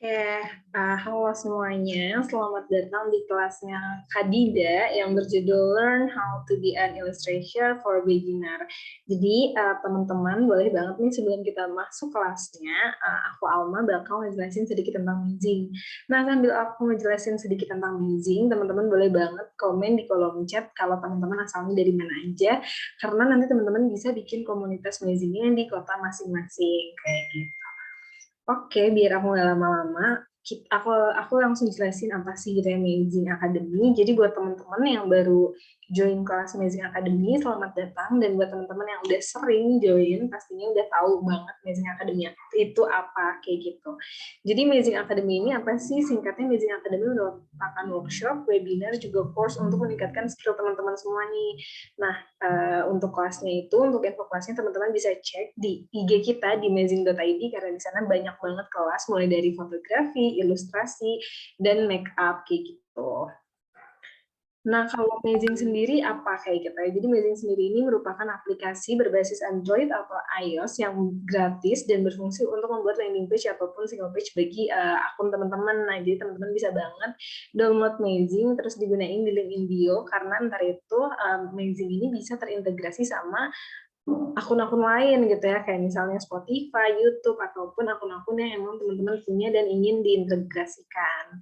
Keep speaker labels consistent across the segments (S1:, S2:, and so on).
S1: Oke, halo semuanya. Selamat datang di kelasnya Khadida yang berjudul Learn How to Be an Illustrator for Beginner. Jadi, teman-teman boleh banget nih sebelum kita masuk kelasnya, aku Alma bakal ngejelasin sedikit tentang Mizing. Nah, sambil aku ngejelasin sedikit tentang Mizing, teman-teman boleh banget komen di kolom chat kalau teman-teman asalnya dari mana aja, karena nanti teman-teman bisa bikin komunitas Mizingnya di kota masing-masing, kayak gitu. Oke, biar aku nggak lama-lama, aku langsung jelasin apa sih gitu ya Amazing Academy. Jadi buat teman-teman yang baru join kelas Amazing Academy, selamat datang. Dan buat teman-teman yang udah sering join, pastinya udah tahu banget Amazing Academy itu apa, kayak gitu. Jadi Amazing Academy ini apa sih? Singkatnya Amazing Academy merupakan workshop, webinar, juga course untuk meningkatkan skill teman-teman semua nih. Nah, untuk kelasnya itu, untuk info kelasnya teman-teman bisa cek di IG kita di amazing.id karena di sana banyak banget kelas mulai dari fotografi, ilustrasi, dan make up kayak gitu. Nah, kalau Amazing sendiri apa kayak gitu ya? Jadi Amazing sendiri ini merupakan aplikasi berbasis Android atau iOS yang gratis dan berfungsi untuk membuat landing page ataupun single page bagi akun teman-teman. Nah, jadi teman-teman bisa banget download Amazing terus digunain di link in bio karena ntar itu Amazing ini bisa terintegrasi sama akun-akun lain gitu ya, kayak misalnya Spotify, YouTube, ataupun akun-akun yang emang teman-teman punya dan ingin diintegrasikan.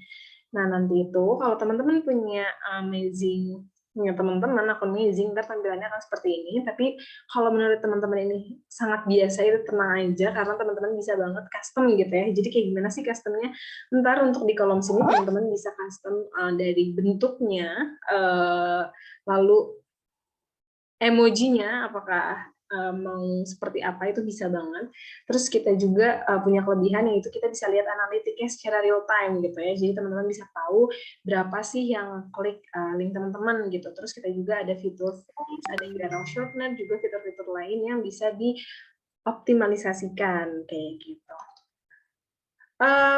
S1: Nah, nanti itu kalau teman-teman punya Amazing, punya teman-teman akun Amazing, ntar tampilannya akan seperti ini. Tapi kalau menurut teman-teman ini sangat biasa, itu tenang aja, karena teman-teman bisa banget custom gitu ya. Jadi kayak gimana sih customnya? Ntar untuk di kolom sini teman-teman bisa custom dari bentuknya, lalu emojinya apakah mau seperti apa itu bisa banget. Terus kita juga punya kelebihan yaitu kita bisa lihat analitiknya secara real time gitu ya. Jadi teman-teman bisa tahu berapa sih yang klik link teman-teman gitu. Terus kita juga ada fitur voice, ada URL shortener, juga fitur-fitur lain yang bisa dioptimalisasikan kayak gitu.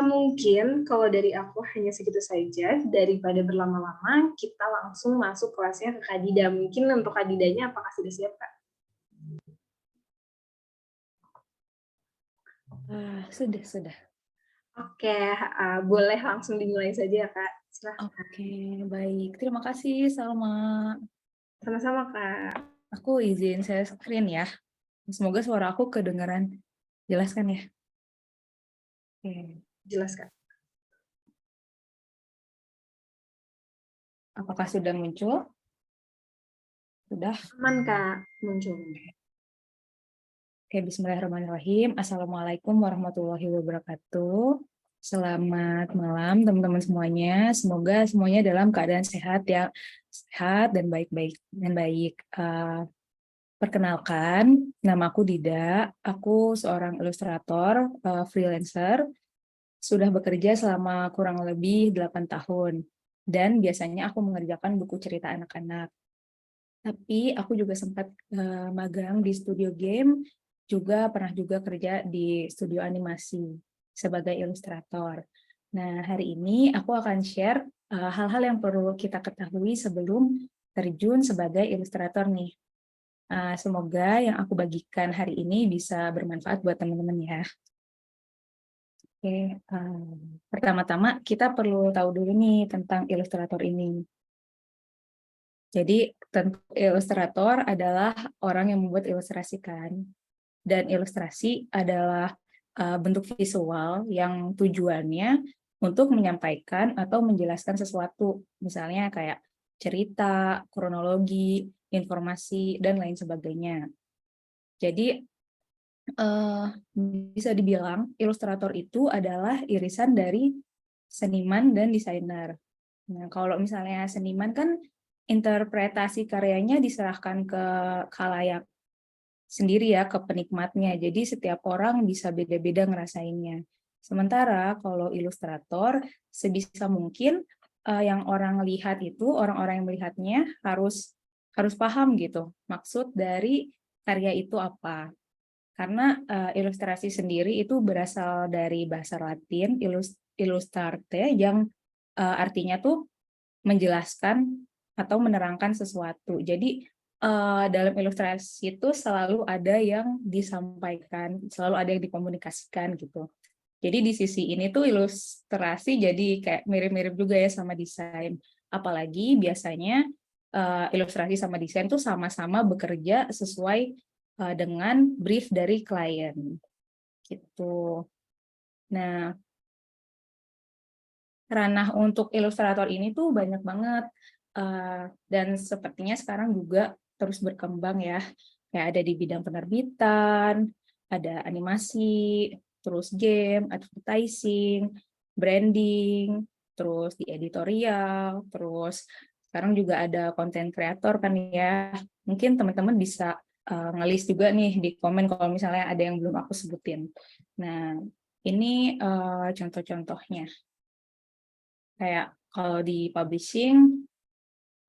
S1: Mungkin kalau dari aku hanya segitu saja. Daripada berlama-lama, kita langsung masuk kelasnya ke Kadida. Mungkin untuk Kadidanya apakah sudah siap, Kak?
S2: Sudah.
S1: Oke, boleh langsung dimulai saja, Kak. Silahkan.
S2: Oke, baik. Terima kasih, Salma.
S1: Sama-sama, Kak.
S2: Aku izin share screen ya. Semoga suara aku kedengaran jelas kan ya? Oke.
S1: Jelas, Kak.
S2: Apakah sudah muncul? Sudah.
S1: Aman, Kak, muncul.
S2: Oke, bismillahirrahmanirrahim. Assalamualaikum warahmatullahi wabarakatuh. Selamat malam teman-teman semuanya. Semoga semuanya dalam keadaan sehat ya, sehat dan baik-baik dan baik. Perkenalkan, nama aku Dida. Aku seorang ilustrator, freelancer. Sudah bekerja selama kurang lebih 8 tahun. Dan biasanya aku mengerjakan buku cerita anak-anak. Tapi aku juga sempat magang di studio game, juga pernah juga kerja di studio animasi sebagai ilustrator. Nah, hari ini aku akan share hal-hal yang perlu kita ketahui sebelum terjun sebagai ilustrator nih. Semoga yang aku bagikan hari ini bisa bermanfaat buat teman-teman ya. Oke, pertama-tama kita perlu tahu dulu nih tentang ilustrator ini. Jadi, tentu ilustrator adalah orang yang membuat ilustrasi kan. Dan ilustrasi adalah bentuk visual yang tujuannya untuk menyampaikan atau menjelaskan sesuatu. Misalnya kayak cerita, kronologi, informasi, dan lain sebagainya. Jadi, bisa dibilang ilustrator itu adalah irisan dari seniman dan desainer. Nah, kalau misalnya seniman kan interpretasi karyanya diserahkan ke khalayak sendiri ya, ke penikmatnya. Jadi setiap orang bisa beda-beda ngerasainnya. Sementara kalau ilustrator sebisa mungkin yang orang lihat itu, orang-orang yang melihatnya harus paham gitu maksud dari karya itu apa. Karena ilustrasi sendiri itu berasal dari bahasa Latin illustrate yang artinya tuh menjelaskan atau menerangkan sesuatu. Jadi dalam ilustrasi itu selalu ada yang disampaikan, selalu ada yang dikomunikasikan gitu. Jadi di sisi ini tuh ilustrasi jadi kayak mirip-mirip juga ya sama desain. Apalagi biasanya ilustrasi sama desain tuh sama-sama bekerja sesuai dengan brief dari klien. Gitu. Nah, ranah untuk ilustrator ini tuh banyak banget. Dan sepertinya sekarang juga terus berkembang ya. Kayak ada di bidang penerbitan, ada animasi, terus game, advertising, branding, terus di editorial, terus sekarang juga ada content creator kan ya. Mungkin teman-teman bisa ngelis juga nih di komen kalau misalnya ada yang belum aku sebutin. Nah, ini contoh-contohnya. Kayak kalau di publishing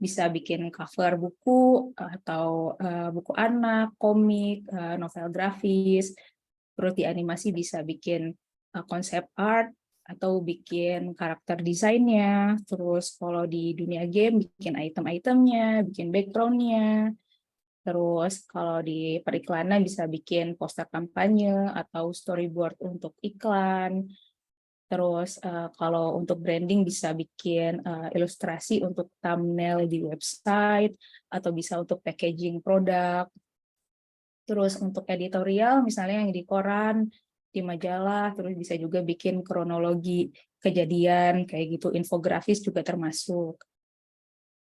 S2: bisa bikin cover buku atau buku anak, komik, novel grafis. Terus di animasi bisa bikin konsep art atau bikin karakter desainnya. Terus kalau di dunia game bikin item-itemnya, bikin background-nya. Terus kalau di periklanan bisa bikin poster kampanye atau storyboard untuk iklan. Terus kalau untuk branding bisa bikin ilustrasi untuk thumbnail di website atau bisa untuk packaging produk. Terus untuk editorial misalnya yang di koran, di majalah, terus bisa juga bikin kronologi kejadian kayak gitu, infografis juga termasuk.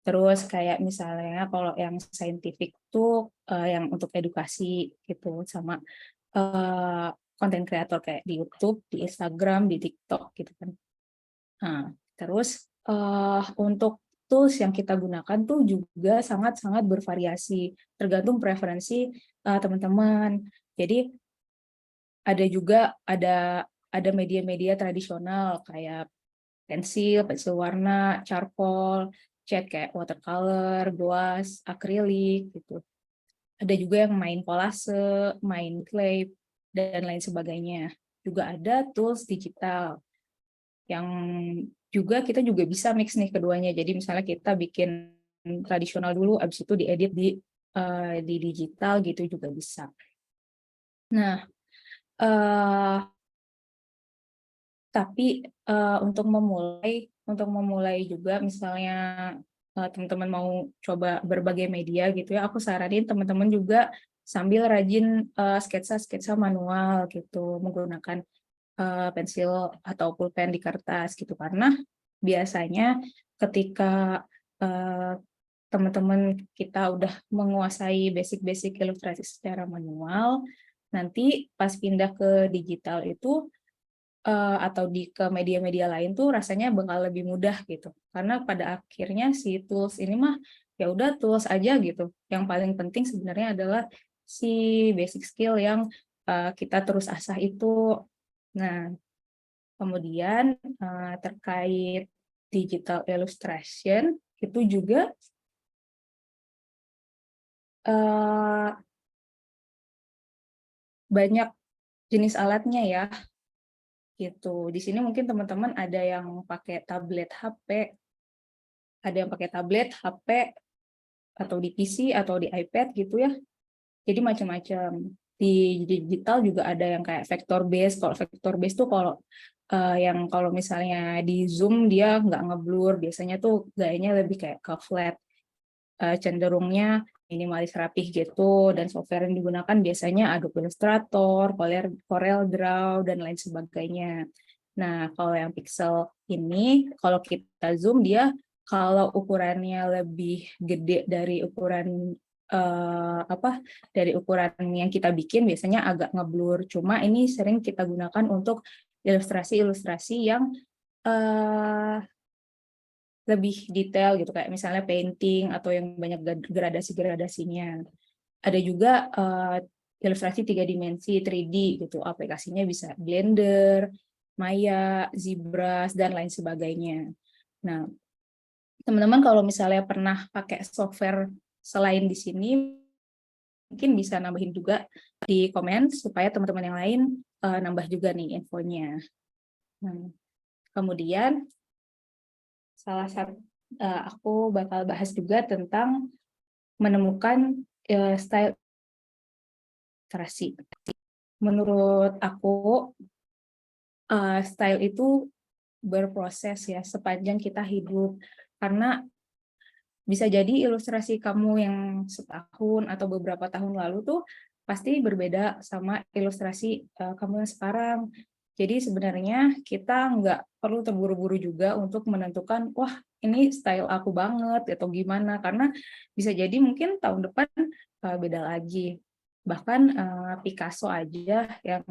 S2: Terus kayak misalnya kalau yang scientific tuh yang untuk edukasi gitu sama konten kreator kayak di YouTube, di Instagram, di TikTok gitu kan. Nah, terus untuk tools yang kita gunakan tuh juga sangat-sangat bervariasi, tergantung preferensi teman-teman. Jadi ada juga ada media-media tradisional kayak pensil warna, charcoal, cat kayak watercolor, gouache, akrilik gitu. Ada juga yang main kolase, main clay dan lain sebagainya. Juga ada tools digital yang juga kita juga bisa mix nih keduanya. Jadi misalnya kita bikin tradisional dulu, abis itu diedit di digital gitu juga bisa. Nah, tapi untuk memulai juga misalnya teman-teman mau coba berbagai media gitu ya, aku saranin teman-teman juga sambil rajin sketsa-sketsa manual gitu menggunakan pensil atau pulpen di kertas gitu, karena biasanya ketika teman-teman kita udah menguasai basic-basic ilustrasi secara manual, nanti pas pindah ke digital itu atau ke media-media lain tuh rasanya bakal lebih mudah gitu. Karena pada akhirnya si tools ini mah ya udah tools aja gitu. Yang paling penting sebenarnya adalah si basic skill yang kita terus asah itu. Nah, kemudian terkait digital illustration itu juga banyak jenis alatnya ya gitu. Di sini mungkin teman-teman ada yang pakai tablet HP, ada yang pakai tablet, HP, atau di PC atau di iPad gitu ya. Jadi macam-macam. Di digital juga ada yang kayak vector base. Kalau vector base tuh kalau misalnya di Zoom dia nggak ngeblur, biasanya tuh gayanya lebih kayak ke flat, cenderungnya minimalis rapih gitu, dan software yang digunakan biasanya Adobe Illustrator, Corel Draw, dan lain sebagainya. Nah, kalau yang Pixel ini, kalau kita zoom dia kalau ukurannya lebih gede dari ukuran dari ukuran yang kita bikin biasanya agak ngeblur. Cuma ini sering kita gunakan untuk ilustrasi-ilustrasi yang lebih detail gitu, kayak misalnya painting atau yang banyak gradasi-gradasinya. Ada juga ilustrasi 3 dimensi 3D gitu, aplikasinya bisa Blender, Maya, ZBrush, dan lain sebagainya. Nah, teman-teman kalau misalnya pernah pakai software selain di sini, mungkin bisa nambahin juga di komen supaya teman-teman yang lain nambah juga nih infonya. Nah, kemudian aku bakal bahas juga tentang menemukan style ilustrasi. Menurut aku style itu berproses ya sepanjang kita hidup. Karena bisa jadi ilustrasi kamu yang setahun atau beberapa tahun lalu tuh pasti berbeda sama ilustrasi kamu yang sekarang. Jadi sebenarnya kita nggak perlu terburu-buru juga untuk menentukan, wah ini style aku banget atau gimana, karena bisa jadi mungkin tahun depan beda lagi. Bahkan Picasso aja yang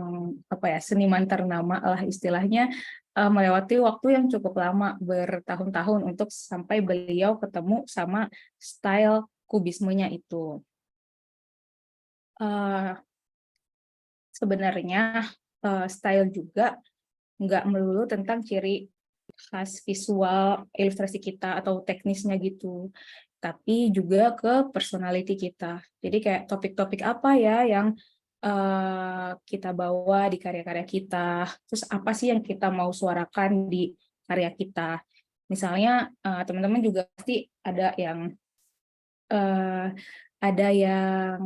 S2: apa ya seniman ternama lah istilahnya melewati waktu yang cukup lama bertahun-tahun untuk sampai beliau ketemu sama style kubismenya itu. Sebenarnya style juga nggak melulu tentang ciri khas visual ilustrasi kita atau teknisnya gitu, tapi juga ke personality kita. Jadi kayak topik-topik apa ya yang kita bawa di karya-karya kita, terus apa sih yang kita mau suarakan di karya kita. Misalnya teman-teman juga pasti eh, ada yang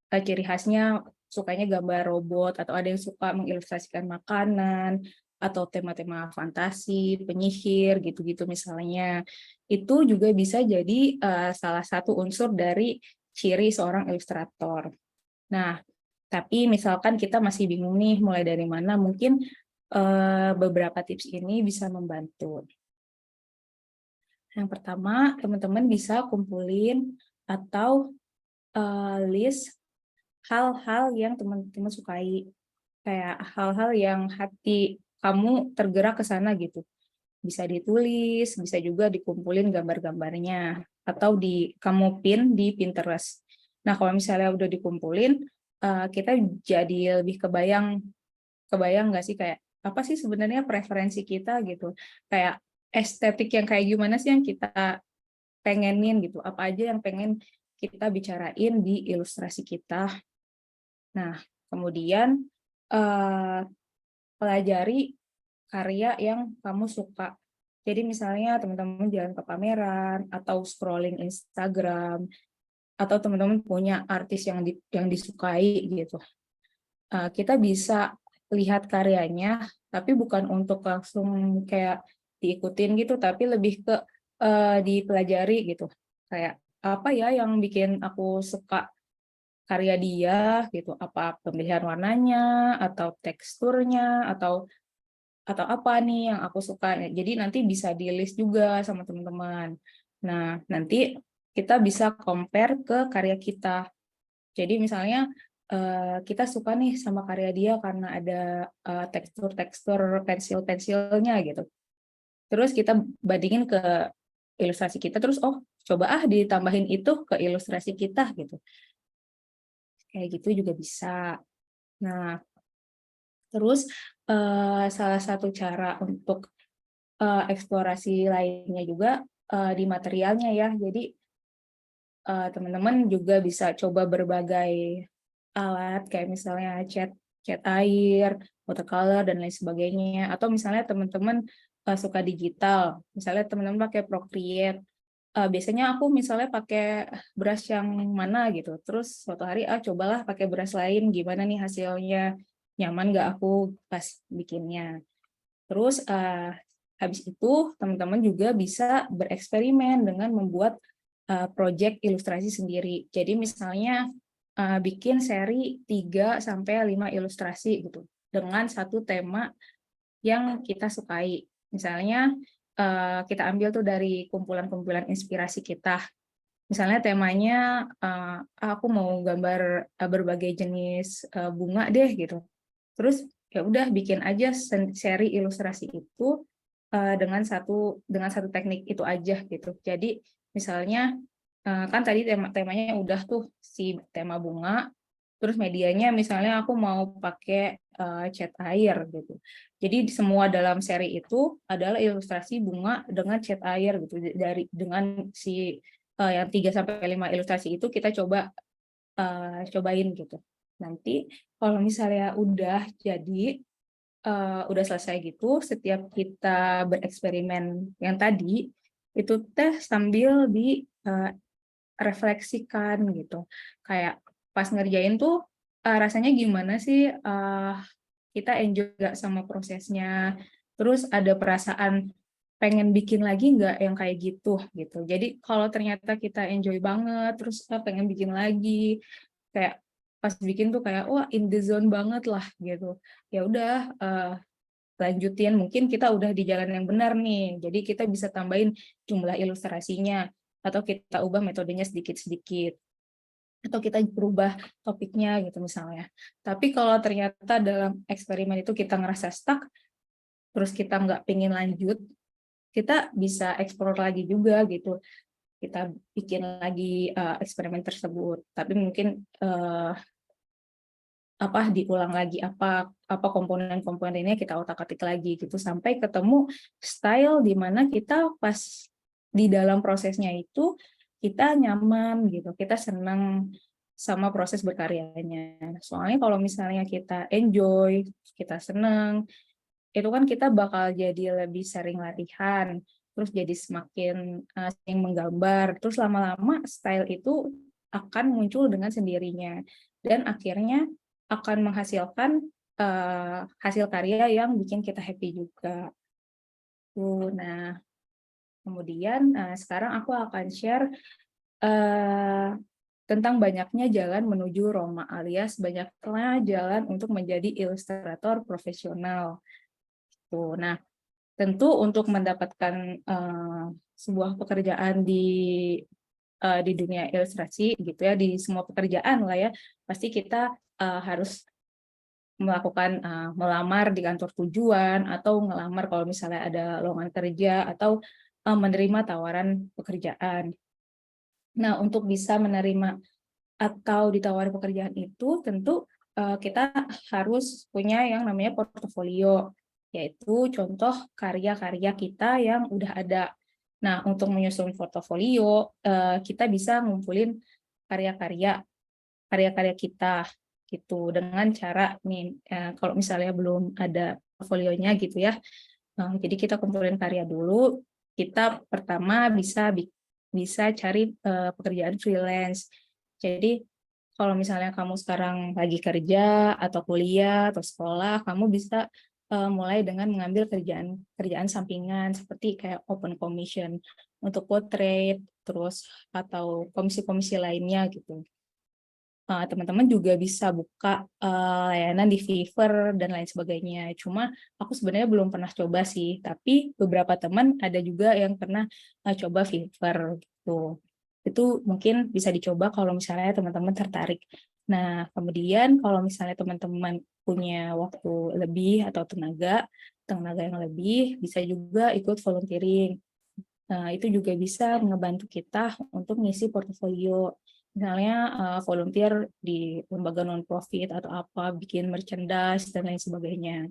S2: ciri khasnya sukanya gambar robot, atau ada yang suka mengilustrasikan makanan, atau tema-tema fantasi, penyihir, gitu-gitu misalnya. Itu juga bisa jadi salah satu unsur dari ciri seorang ilustrator. Nah, tapi misalkan kita masih bingung nih mulai dari mana, mungkin beberapa tips ini bisa membantu. Yang pertama, teman-teman bisa kumpulin atau list hal-hal yang teman-teman sukai, kayak hal-hal yang hati kamu tergerak ke sana gitu. Bisa ditulis, bisa juga dikumpulin gambar-gambarnya, atau kamu pin di Pinterest. Nah, kalau misalnya udah dikumpulin, kita jadi lebih kebayang nggak sih kayak apa sih sebenarnya preferensi kita gitu. Kayak estetik yang kayak gimana sih yang kita pengenin gitu, apa aja yang pengen kita bicarain di ilustrasi kita. Nah, kemudian pelajari karya yang kamu suka. Jadi misalnya teman-teman jalan ke pameran atau scrolling Instagram, atau teman-teman punya artis yang disukai gitu. Kita bisa lihat karyanya, tapi bukan untuk langsung kayak diikutin gitu, tapi lebih ke dipelajari gitu. Kayak apa ya yang bikin aku suka karya dia gitu, apa pemilihan warnanya atau teksturnya atau apa nih yang aku suka. Jadi nanti bisa di list juga sama teman-teman. Nah, nanti kita bisa compare ke karya kita. Jadi misalnya kita suka nih sama karya dia karena ada tekstur-tekstur pensil-pensilnya gitu. Terus kita bandingin ke ilustrasi kita, terus oh coba ditambahin itu ke ilustrasi kita gitu. Kayak gitu juga bisa. Nah, terus salah satu cara untuk eksplorasi lainnya juga di materialnya ya. Jadi teman-teman juga bisa coba berbagai alat kayak misalnya cat air, watercolor dan lain sebagainya. Atau misalnya teman-teman suka digital, misalnya teman-teman pakai Procreate. Biasanya aku misalnya pakai brush yang mana gitu. Terus suatu hari cobalah pakai brush lain, gimana nih hasilnya, nyaman nggak aku pas bikinnya. Terus habis itu teman-teman juga bisa bereksperimen dengan membuat project ilustrasi sendiri. Jadi misalnya bikin seri 3 sampai 5 ilustrasi gitu dengan satu tema yang kita sukai. Misalnya kita ambil tuh dari kumpulan-kumpulan inspirasi kita. Misalnya temanya aku mau gambar berbagai jenis bunga deh gitu. Terus ya udah bikin aja seri ilustrasi itu dengan satu teknik itu aja gitu. Jadi misalnya kan tadi temanya udah tuh si tema bunga, terus medianya misalnya aku mau pakai cat air gitu. Jadi semua dalam seri itu adalah ilustrasi bunga dengan cat air gitu. Dengan si yang 3 sampai 5 ilustrasi itu kita cobain gitu. Nanti kalau misalnya udah jadi udah selesai gitu, setiap kita bereksperimen yang tadi itu sambil refleksikan gitu. Kayak pas ngerjain tuh rasanya gimana sih? kita enjoy nggak sama prosesnya, terus ada perasaan pengen bikin lagi nggak yang kayak gitu gitu. Jadi kalau ternyata kita enjoy banget, terus pengen bikin lagi, kayak pas bikin tuh kayak wah in the zone banget lah gitu. Ya udah lanjutin, mungkin kita udah di jalan yang benar nih. Jadi kita bisa tambahin jumlah ilustrasinya atau kita ubah metodenya sedikit-sedikit atau kita berubah topiknya gitu misalnya. Tapi kalau ternyata dalam eksperimen itu kita ngerasa stuck, terus kita nggak pengen lanjut, kita bisa explore lagi juga gitu. Kita bikin lagi eksperimen tersebut. Tapi mungkin diulang lagi apa komponen-komponennya kita otak-atik lagi gitu sampai ketemu style di mana kita pas di dalam prosesnya itu kita nyaman gitu, kita senang sama proses berkaryanya. Soalnya kalau misalnya kita enjoy, kita senang, itu kan kita bakal jadi lebih sering latihan, terus jadi semakin sering menggambar, terus lama-lama style itu akan muncul dengan sendirinya dan akhirnya akan menghasilkan hasil karya yang bikin kita happy juga. Nah, kemudian sekarang aku akan share tentang banyaknya jalan menuju Roma alias banyaknya jalan untuk menjadi ilustrator profesional. Nah, tentu untuk mendapatkan sebuah pekerjaan di dunia ilustrasi gitu ya, di semua pekerjaan lah ya, pasti kita harus melakukan melamar di kantor tujuan atau ngelamar kalau misalnya ada lowongan kerja atau menerima tawaran pekerjaan. Nah, untuk bisa menerima atau ditawari pekerjaan itu tentu kita harus punya yang namanya portofolio, yaitu contoh karya-karya kita yang udah ada. Nah, untuk menyusun portofolio, kita bisa ngumpulin karya-karya kita gitu dengan cara nih kalau misalnya belum ada portfolionya gitu ya. Jadi kita kumpulin karya dulu, kita pertama bisa cari pekerjaan freelance. Jadi kalau misalnya kamu sekarang lagi kerja atau kuliah atau sekolah, kamu bisa mulai dengan mengambil kerjaan sampingan seperti kayak open commission untuk portrait, terus atau komisi-komisi lainnya gitu. Teman-teman juga bisa buka layanan di Fiverr dan lain sebagainya. Cuma aku sebenarnya belum pernah coba sih, tapi beberapa teman ada juga yang pernah coba Fiverr gitu. Itu mungkin bisa dicoba kalau misalnya teman-teman tertarik. Nah, kemudian kalau misalnya teman-teman punya waktu lebih atau tenaga yang lebih, bisa juga ikut volunteering. Nah, itu juga bisa membantu kita untuk ngisi portofolio. Misalnya volunteer di lembaga non-profit atau apa, bikin merchandise dan lain sebagainya.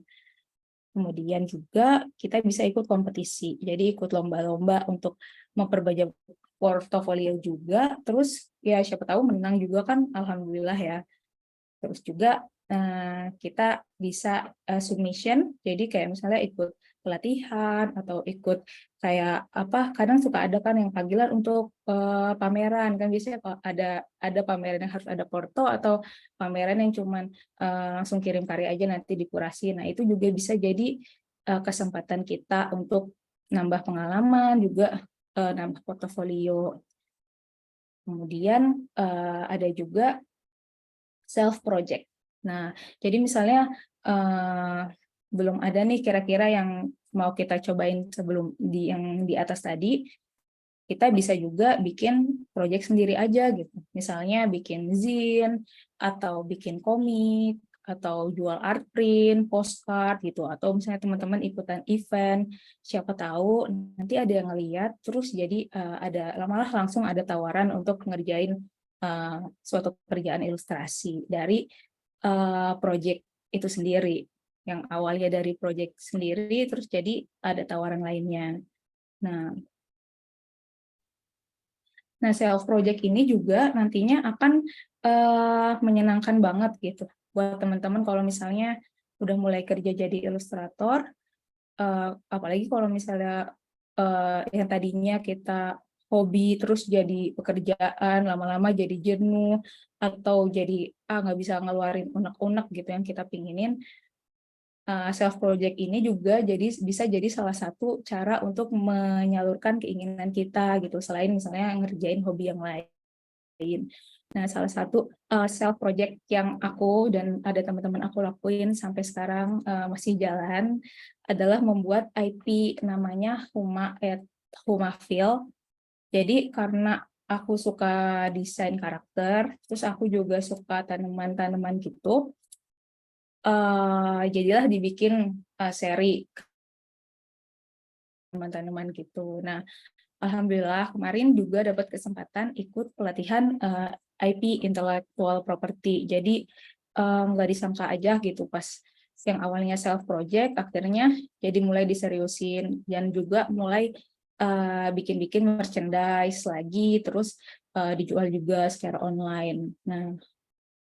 S2: Kemudian juga kita bisa ikut kompetisi, jadi ikut lomba-lomba untuk memperbanyak portofolio juga, terus ya siapa tahu menang juga kan, alhamdulillah ya. Terus juga kita bisa submission, jadi kayak misalnya ikut pelatihan atau ikut kayak apa, kadang suka ada kan yang panggilan untuk pameran kan, biasanya kalau ada pameran yang harus ada porto atau pameran yang cuman langsung kirim karya aja nanti dikurasi. Nah, itu juga bisa jadi kesempatan kita untuk nambah pengalaman juga nambah portofolio. Kemudian ada juga self project. Nah, jadi misalnya belum ada nih kira-kira yang mau kita cobain sebelum yang di atas tadi, kita bisa juga bikin project sendiri aja gitu. Misalnya bikin zine atau bikin komik atau jual art print, postcard gitu, atau misalnya teman-teman ikutan event, siapa tahu nanti ada yang ngeliat, terus jadi malah langsung ada tawaran untuk ngerjain suatu pekerjaan ilustrasi dari project itu sendiri, yang awalnya dari project sendiri terus jadi ada tawaran lainnya. Nah, self project ini juga nantinya akan menyenangkan banget gitu buat teman-teman kalau misalnya udah mulai kerja jadi ilustrator, apalagi kalau misalnya yang tadinya kita hobi terus jadi pekerjaan, lama-lama jadi jenuh atau jadi nggak bisa ngeluarin unek-unek gitu yang kita pinginin. self project ini juga bisa jadi salah satu cara untuk menyalurkan keinginan kita gitu, selain misalnya ngerjain hobi yang lain. Nah, salah satu self project yang aku dan ada teman-teman aku lakuin sampai sekarang masih jalan adalah membuat IP namanya Humafeel. Jadi karena aku suka desain karakter, terus aku juga suka tanaman-tanaman gitu, jadilah dibikin seri tanaman-tanaman gitu. Nah, alhamdulillah kemarin juga dapat kesempatan ikut pelatihan IP Intellectual Property. Jadi nggak disangka aja gitu pas yang awalnya self project akhirnya jadi mulai diseriusin dan juga mulai bikin-bikin merchandise lagi, terus dijual juga secara online. Nah,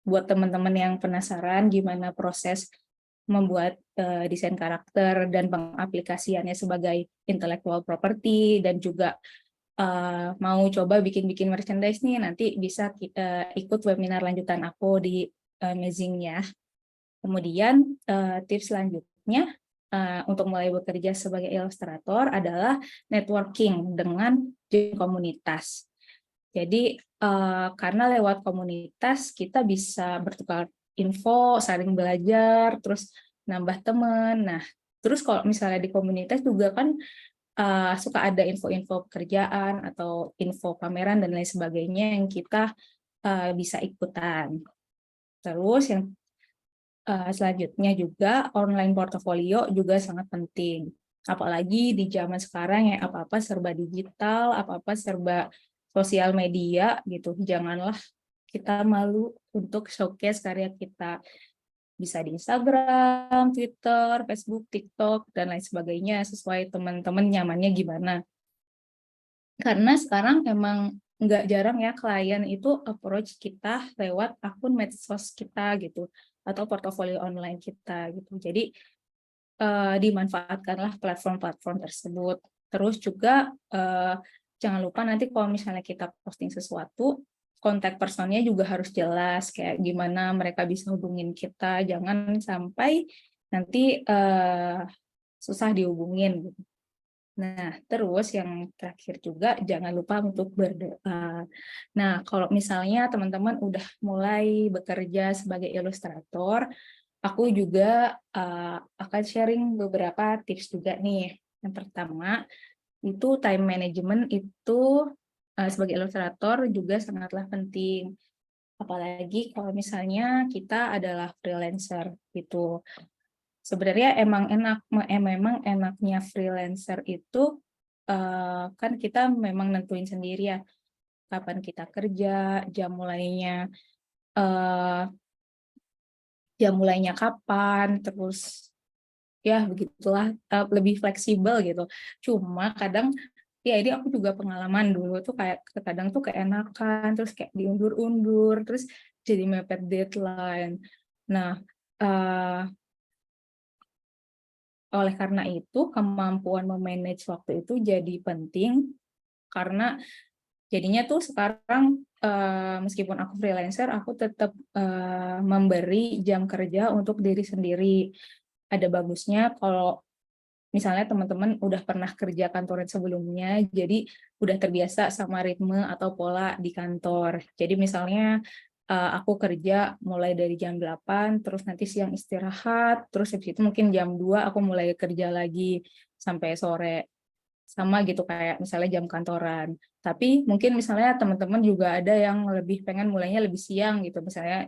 S2: buat teman-teman yang penasaran gimana proses membuat desain karakter dan pengaplikasiannya sebagai intellectual property dan juga mau coba bikin-bikin merchandise nih, nanti bisa ikut webinar lanjutan aku di Amazing ya. Kemudian tips selanjutnya untuk mulai bekerja sebagai ilustrator adalah networking dengan komunitas. Jadi karena lewat komunitas kita bisa bertukar info, saling belajar, terus nambah teman. Nah, terus kalau misalnya di komunitas juga kan suka ada info-info pekerjaan atau info pameran dan lain sebagainya yang kita bisa ikutan. Terus yang selanjutnya juga online portofolio juga sangat penting. Apalagi di zaman sekarang yang apa-apa serba digital, apa-apa serba sosial media gitu. Janganlah kita malu untuk showcase karya kita. Bisa di Instagram, Twitter, Facebook, TikTok, dan lain sebagainya sesuai teman-teman nyamannya gimana. Karena sekarang emang nggak jarang ya klien itu approach kita lewat akun medsos kita gitu atau portofolio online kita gitu. Jadi dimanfaatkanlah platform-platform tersebut. Terus juga jangan lupa nanti kalau misalnya kita posting sesuatu, kontak personnya juga harus jelas kayak gimana mereka bisa hubungin kita. Jangan sampai nanti susah dihubungin gitu. Nah, terus yang terakhir juga jangan lupa untuk berdoa. Nah, kalau misalnya teman-teman udah mulai bekerja sebagai ilustrator, aku juga akan sharing beberapa tips juga nih. Yang pertama, itu time management itu sebagai ilustrator juga sangatlah penting. Apalagi kalau misalnya kita adalah freelancer gitu. Sebenarnya memang enaknya freelancer itu kan kita memang nentuin sendiri ya kapan kita kerja, eh, jam mulainya kapan, terus ya begitulah lebih fleksibel gitu. Cuma kadang ya ini aku juga pengalaman dulu tuh kayak kadang tuh keenakan terus kayak diundur-undur terus jadi mepet deadline. Nah, eh, oleh karena itu, kemampuan memanage waktu itu jadi penting karena jadinya tuh sekarang meskipun aku freelancer, aku tetap memberi jam kerja untuk diri sendiri. Ada bagusnya kalau misalnya teman-teman udah pernah kerja kantoran sebelumnya, jadi udah terbiasa sama ritme atau pola di kantor. Jadi misalnya aku kerja mulai dari jam 8, terus nanti siang istirahat, terus habis itu mungkin jam 2 aku mulai kerja lagi sampai sore. Sama gitu kayak misalnya jam kantoran. Tapi mungkin misalnya teman-teman juga ada yang lebih pengen mulainya lebih siang gitu, misalnya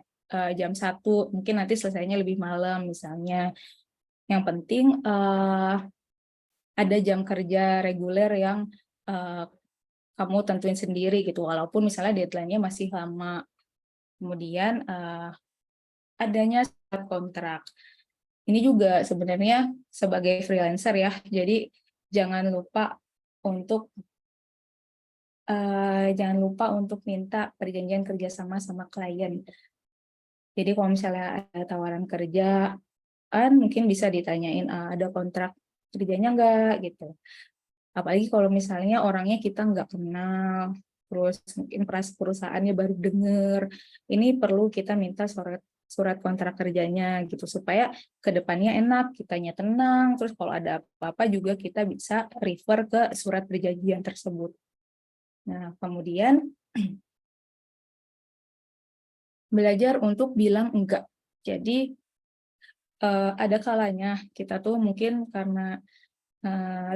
S2: jam 1, mungkin nanti selesainya lebih malam misalnya. Yang penting ada jam kerja reguler yang uh, kamu tentuin sendiri gitu, walaupun misalnya deadline-nya masih lama. Kemudian adanya surat kontrak. Ini juga sebenarnya sebagai freelancer ya, jadi jangan lupa untuk minta perjanjian kerjasama sama klien. Jadi kalau misalnya ada tawaran kerja, mungkin bisa ditanyain ada kontrak kerjanya nggak gitu. Apalagi kalau misalnya orangnya kita nggak kenal, terus mungkin perusahaannya baru dengar, ini perlu kita minta surat kontrak kerjanya gitu, supaya kedepannya enak, kitanya tenang, terus kalau ada apa-apa juga kita bisa refer ke surat perjanjian tersebut. Nah, kemudian belajar untuk bilang enggak. Jadi ada kalanya kita tuh mungkin karena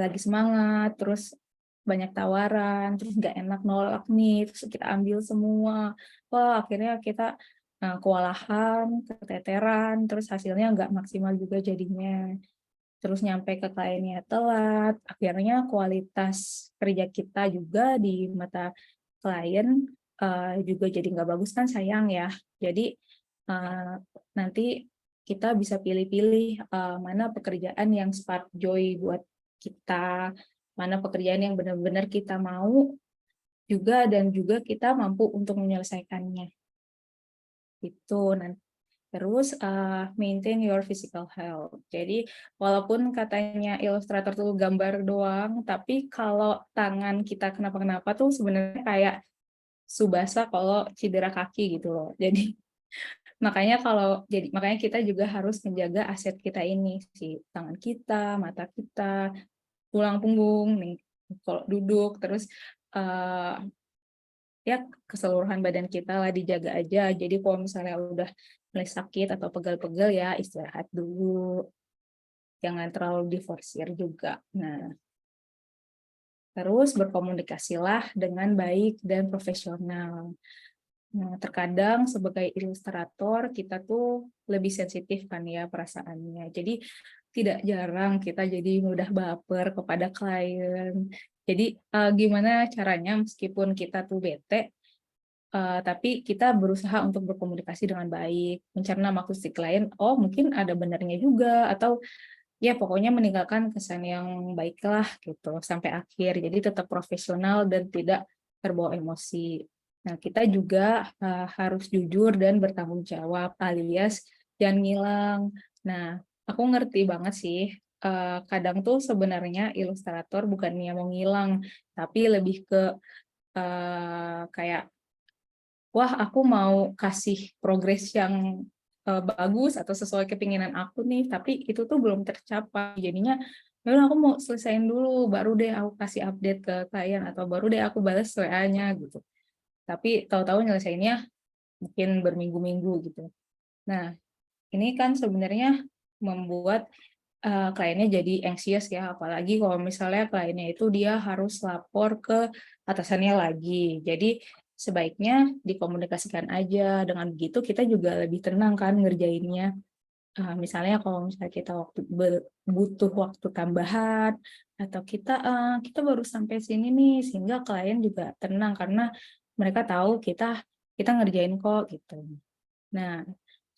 S2: lagi semangat, terus banyak tawaran, terus nggak enak nolak nih, terus kita ambil semua. Wah, akhirnya kita kewalahan, keteteran, terus hasilnya nggak maksimal juga jadinya. Terus nyampe ke kliennya telat, akhirnya kualitas kerja kita juga di mata klien juga jadi nggak bagus kan, sayang ya. Jadi nanti kita bisa pilih-pilih mana pekerjaan yang spark joy buat kita, mana pekerjaan yang benar-benar kita mau juga dan juga kita mampu untuk menyelesaikannya. Itu nanti. Terus maintain your physical health. Jadi walaupun katanya ilustrator tuh gambar doang, tapi kalau tangan kita kenapa-kenapa tuh sebenarnya kayak Subasa kalau cedera kaki gitu loh. Jadi makanya kita juga harus menjaga aset kita ini, si tangan kita, mata kita, tulang punggung nih kalau duduk, terus ya keseluruhan badan kita lah dijaga aja. Jadi kalau misalnya udah mulai sakit atau pegal-pegal ya istirahat dulu, jangan terlalu diforsir juga. Nah, terus berkomunikasilah dengan baik dan profesional. Nah, terkadang sebagai ilustrator kita tuh lebih sensitif kan ya perasaannya. Jadi tidak jarang kita jadi mudah baper kepada klien. Jadi gimana caranya meskipun kita tuh bete, tapi kita berusaha untuk berkomunikasi dengan baik, mencerna maksud si klien, oh mungkin ada benarnya juga, atau ya pokoknya meninggalkan kesan yang baik lah gitu sampai akhir. Jadi tetap profesional dan tidak terbawa emosi. Nah, kita juga harus jujur dan bertanggung jawab alias jangan ngilang. Nah, aku ngerti banget sih, kadang tuh sebenarnya ilustrator bukannya mau ngilang, tapi lebih ke kayak wah aku mau kasih progres yang bagus atau sesuai kepinginan aku nih, tapi itu tuh belum tercapai. Jadinya, "Yaudah aku mau selesaiin dulu, baru deh aku kasih update ke klien atau baru deh aku balas WA-nya," gitu. Tapi tahu-tahu nyelesainnya mungkin berminggu-minggu gitu. Nah, ini kan sebenarnya membuat kliennya jadi anxious ya, apalagi kalau misalnya kliennya itu dia harus lapor ke atasannya lagi. Jadi sebaiknya dikomunikasikan aja, dengan begitu kita juga lebih tenang kan ngerjainnya. Misalnya kalau misalnya kita butuh waktu tambahan, atau kita baru sampai sini nih, sehingga klien juga tenang karena mereka tahu kita ngerjain kok gitu. Nah,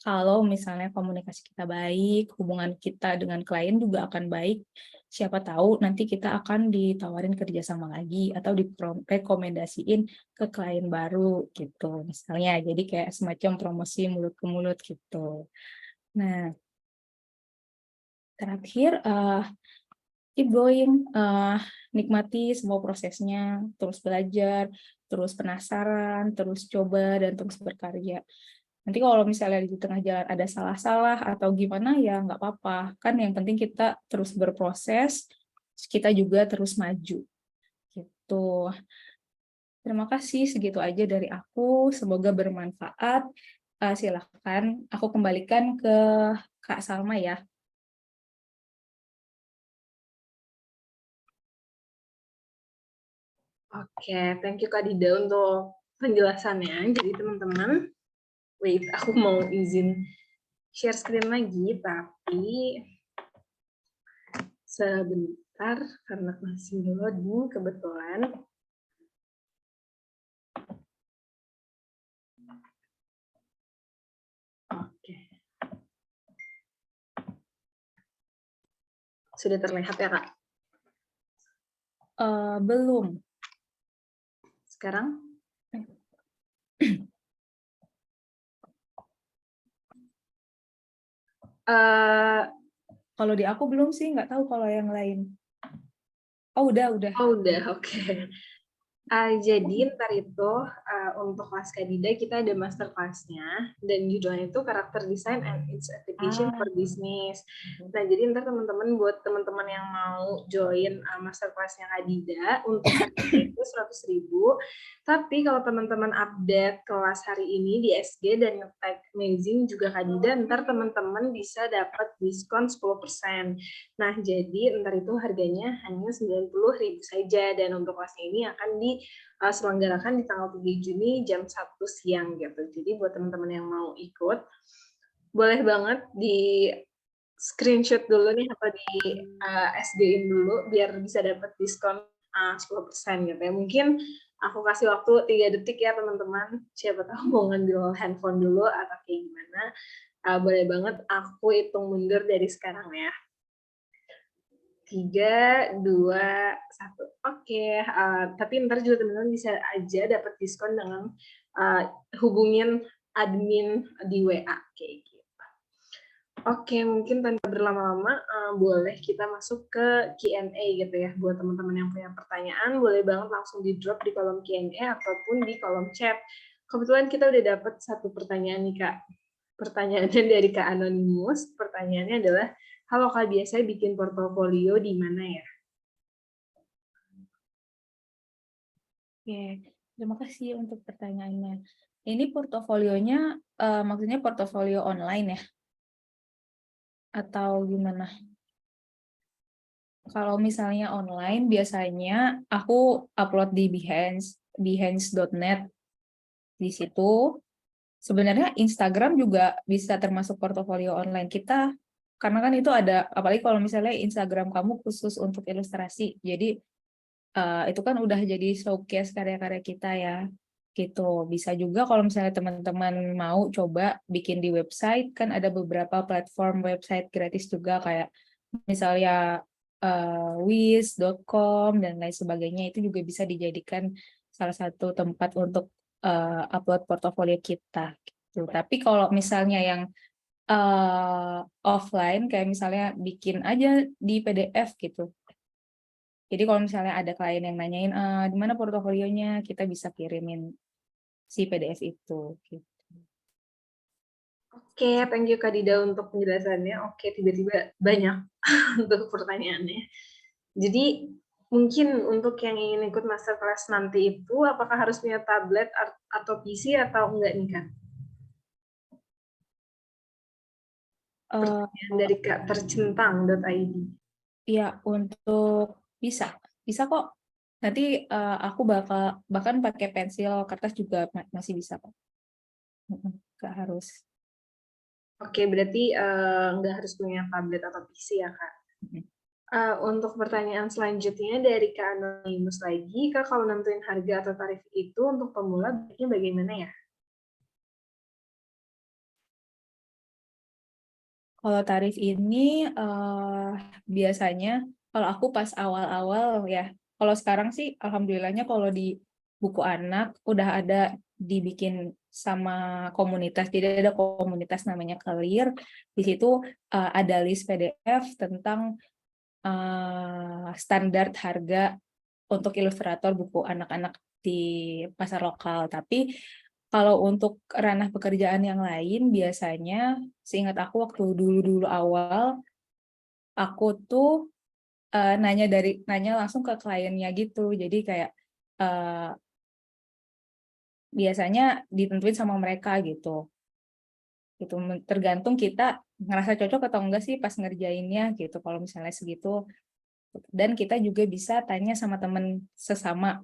S2: kalau misalnya komunikasi kita baik, hubungan kita dengan klien juga akan baik, siapa tahu nanti kita akan ditawarin kerjasama lagi atau direkomendasiin ke klien baru gitu. Misalnya, jadi kayak semacam promosi mulut ke mulut gitu. Nah, terakhir keep going, nikmati semua prosesnya, terus belajar, terus penasaran, terus coba, dan terus berkarya. Nanti kalau misalnya di tengah jalan ada salah-salah atau gimana ya nggak apa-apa. Kan yang penting kita terus berproses, kita juga terus maju. Gitu. Terima kasih, segitu aja dari aku. Semoga bermanfaat. Silahkan aku kembalikan ke Kak Salma ya.
S1: Oke, thank you Kak Dida untuk penjelasannya. Jadi teman-teman, wait, aku mau izin share screen lagi, tapi sebentar karena masih loading kebetulan. Oke. Sudah terlihat ya Kak?
S2: Belum.
S1: Sekarang?
S2: Kalau di aku belum sih, nggak tahu kalau yang lain. Oh, udah.
S1: Oh, udah, oke. Jadi ntar itu untuk kelas Kadida kita ada master class-nya dan judulnya itu karakter design and its application for business. Nah jadi ntar teman-teman buat teman-teman yang mau join master class-nya Kadida untuk harganya itu 100.000. Tapi kalau teman-teman update kelas hari ini di SG dan nge-tag Amazing juga Kadida, ntar teman-teman bisa dapat diskon 10%. Nah, jadi ntar itu harganya hanya 90.000 saja dan untuk kelasnya ini akan diselenggarakan di tanggal 3 Juni jam 1 siang gitu. Jadi buat teman-teman yang mau ikut, boleh banget di screenshot dulu nih atau di SD-in dulu biar bisa dapat diskon 10% gitu ya. Mungkin aku kasih waktu 3 detik ya teman-teman. Siapa tahu mau ngambil handphone dulu atau kayak gimana. Boleh banget aku hitung mundur dari sekarang ya. 3, 2, 1. Oke, tapi ntar juga teman-teman bisa aja dapat diskon dengan hubungin admin di WA kayak gitu. Oke, mungkin tanpa berlama-lama boleh kita masuk ke Q&A gitu ya. Buat teman-teman yang punya pertanyaan, boleh banget langsung di-drop di kolom Q&A ataupun di kolom chat. Kebetulan kita udah dapat satu pertanyaan nih, Kak. Pertanyaannya dari Kak Anonymous. Pertanyaannya adalah, halo Kak, biasanya bikin portofolio di mana ya?
S2: Oke, terima kasih untuk pertanyaannya. Ini portofolionya, maksudnya portofolio online ya? Atau gimana? Kalau misalnya online, biasanya aku upload di Behance, behance.net. Di situ, sebenarnya Instagram juga bisa termasuk portofolio online kita, karena kan itu ada, apalagi kalau misalnya Instagram kamu khusus untuk ilustrasi, jadi itu kan udah jadi showcase karya-karya kita ya, gitu. Bisa juga kalau misalnya teman-teman mau coba bikin di website, kan ada beberapa platform website gratis juga, kayak misalnya wish.com dan lain sebagainya, itu juga bisa dijadikan salah satu tempat untuk upload portofolio kita gitu. Tapi kalau misalnya yang offline, kayak misalnya bikin aja di PDF gitu. Jadi kalau misalnya ada klien yang nanyain di mana portofolionya, kita bisa kirimin si PDF itu gitu.
S1: Oke, thank you Kak Dida untuk penjelasannya. Oke, tiba-tiba banyak untuk pertanyaannya. Jadi mungkin untuk yang ingin ikut masterclass nanti itu, apakah harus punya tablet atau PC atau enggak nih Kak? Pertanyaan dari Kak tercentang.id.
S2: Ya, untuk bisa kok. Nanti aku bahkan pakai pensil kertas juga masih bisa kok. Nggak harus.
S1: Oke, berarti nggak harus punya tablet atau PC ya Kak? Untuk pertanyaan selanjutnya dari Kak Anonymous lagi, Kak kalau nentuin harga atau tarif itu untuk pemula baiknya bagaimana ya?
S2: Kalau tarif ini biasanya kalau aku pas awal-awal ya, kalau sekarang sih alhamdulillahnya kalau di buku anak udah ada dibikin sama komunitas, jadi ada komunitas namanya Clear, di situ ada list PDF tentang standar harga untuk ilustrator buku anak-anak di pasar lokal. Tapi kalau untuk ranah pekerjaan yang lain, biasanya seingat aku waktu dulu-dulu awal, aku tuh nanya langsung ke kliennya gitu. Jadi kayak biasanya ditentuin sama mereka gitu. Itu tergantung kita ngerasa cocok atau enggak sih pas ngerjainnya gitu. Kalau misalnya segitu, dan kita juga bisa tanya sama teman sesama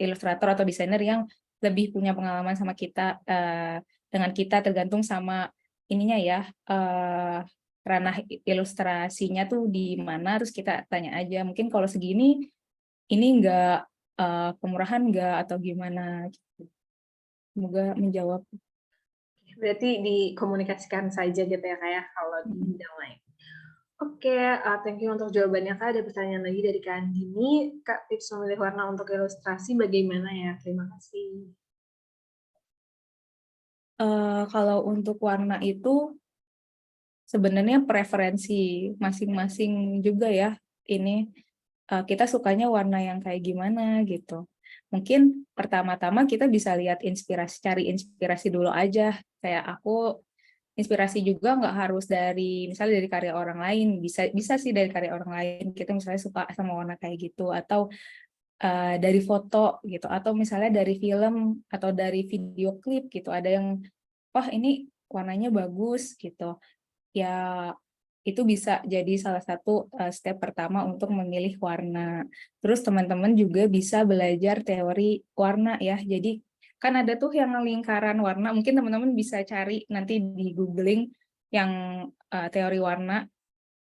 S2: ilustrator atau desainer yang lebih punya pengalaman sama kita, dengan kita, tergantung sama ininya ya, ranah ilustrasinya tuh di mana, terus kita tanya aja mungkin kalau segini ini enggak kemurahan enggak atau gimana gitu. Semoga menjawab.
S1: Berarti dikomunikasikan saja gitu ya Kak ya, kalau di bidang lain. Oke, thank you untuk jawabannya Kak. Ada pertanyaan lagi dari Kak Andini. Kak, tips memilih warna untuk ilustrasi bagaimana ya? Terima kasih.
S2: Kalau untuk warna itu sebenarnya preferensi masing-masing juga ya. Ini kita sukanya warna yang kayak gimana gitu. mungkin pertama-tama kita bisa lihat cari inspirasi dulu aja. Kayak aku inspirasi juga nggak harus misalnya dari karya orang lain, bisa sih dari karya orang lain. Kita misalnya suka sama warna kayak gitu, atau dari foto gitu, atau misalnya dari film atau dari video klip gitu. Ada yang, wah ini warnanya bagus gitu. Ya itu bisa jadi salah satu step pertama untuk memilih warna. Terus teman-teman juga bisa belajar teori warna ya. Jadi kan ada tuh yang lingkaran warna, mungkin teman-teman bisa cari nanti di googling yang teori warna.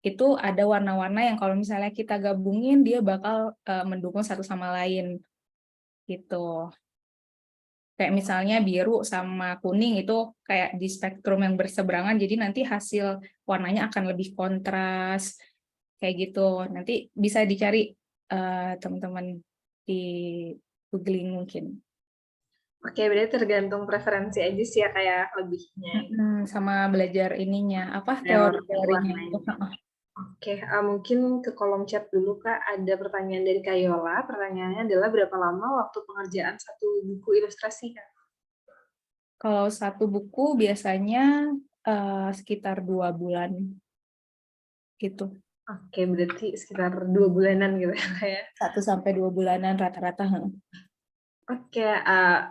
S2: Itu ada warna-warna yang kalau misalnya kita gabungin dia bakal mendukung satu sama lain gitu. Kayak misalnya biru sama kuning itu kayak di spektrum yang berseberangan, jadi nanti hasil warnanya akan lebih kontras, kayak gitu. Nanti bisa dicari teman-teman di googling mungkin.
S1: Oke, berarti tergantung preferensi aja sih ya kayak lebihnya gitu.
S2: Sama belajar ininya, apa
S1: Teori
S2: teori-teorinya itu.
S1: warnanya. Oke, mungkin ke kolom chat dulu Kak. Ada pertanyaan dari Kayola. Pertanyaannya adalah berapa lama waktu pengerjaan satu buku ilustrasi Kak?
S2: Kalau satu buku biasanya sekitar 2 bulan gitu.
S1: Oke, berarti sekitar 2 bulanan gitu ya Kak ya.
S2: 1 sampai 2 bulanan rata-rata.
S1: Oke,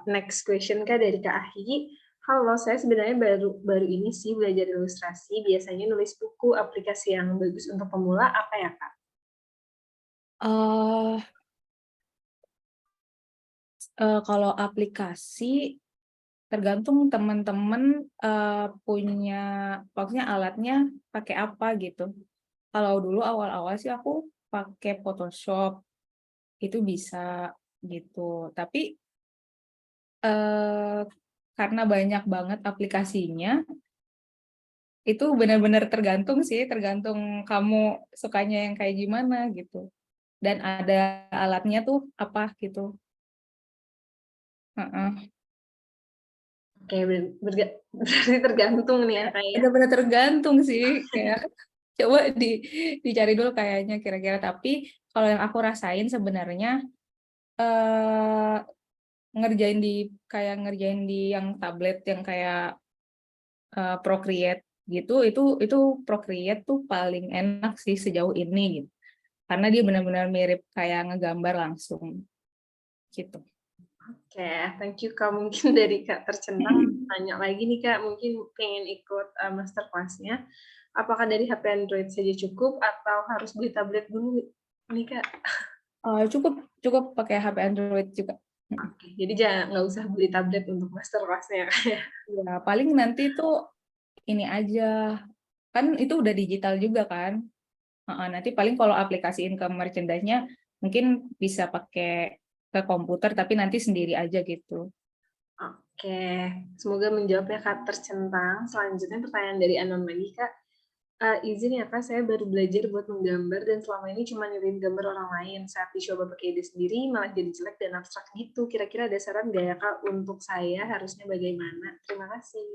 S1: next question Kak dari Kak Ahi. Halo, saya sebenarnya baru ini sih belajar ilustrasi. Biasanya nulis buku, aplikasi yang bagus untuk pemula apa ya Kak?
S2: eh Kalau aplikasi tergantung teman-teman punya, maksudnya alatnya pakai apa gitu. Kalau dulu awal-awal sih aku pakai Photoshop, itu bisa gitu. Tapi eh, karena banyak banget aplikasinya, itu benar-benar tergantung sih, tergantung kamu sukanya yang kayak gimana gitu. Dan ada alatnya tuh apa gitu. Heeh.
S1: Oke, berarti tergantung nih ya Kak ya.
S2: Benar-benar tergantung sih, kayak coba dicari dulu kayaknya kira-kira. Tapi kalau yang aku rasain sebenarnya eh, ngerjain di yang tablet yang kayak Procreate gitu, itu Procreate tuh paling enak sih sejauh ini gitu. Karena dia benar-benar mirip kayak ngegambar langsung gitu.
S1: Oke, thank you Kak. Mungkin dari Kak Tercentang tanya lagi nih Kak, mungkin pengen ikut master class-nya. Apakah dari HP Android saja cukup atau harus beli tablet dulu nih Kak?
S2: Cukup cukup pakai HP Android juga.
S1: Oke, jadi jangan nggak usah beli tablet untuk master class-nya Kak ya.
S2: Ya, paling nanti tuh ini aja, kan itu udah digital juga kan. Nanti paling kalau aplikasiin ke merchandise-nya mungkin bisa pakai ke komputer tapi nanti sendiri aja gitu.
S1: Oke, semoga menjawab ya Kak Tercentang. Selanjutnya pertanyaan dari Anon lagi Kak. Izin ya Kak, saya baru belajar buat menggambar dan selama ini cuma niruin gambar orang lain. Saat dicoba pakai ide sendiri malah jadi jelek dan abstrak gitu. Kira-kira ada saran nggak ya Kak untuk saya harusnya bagaimana? Terima kasih.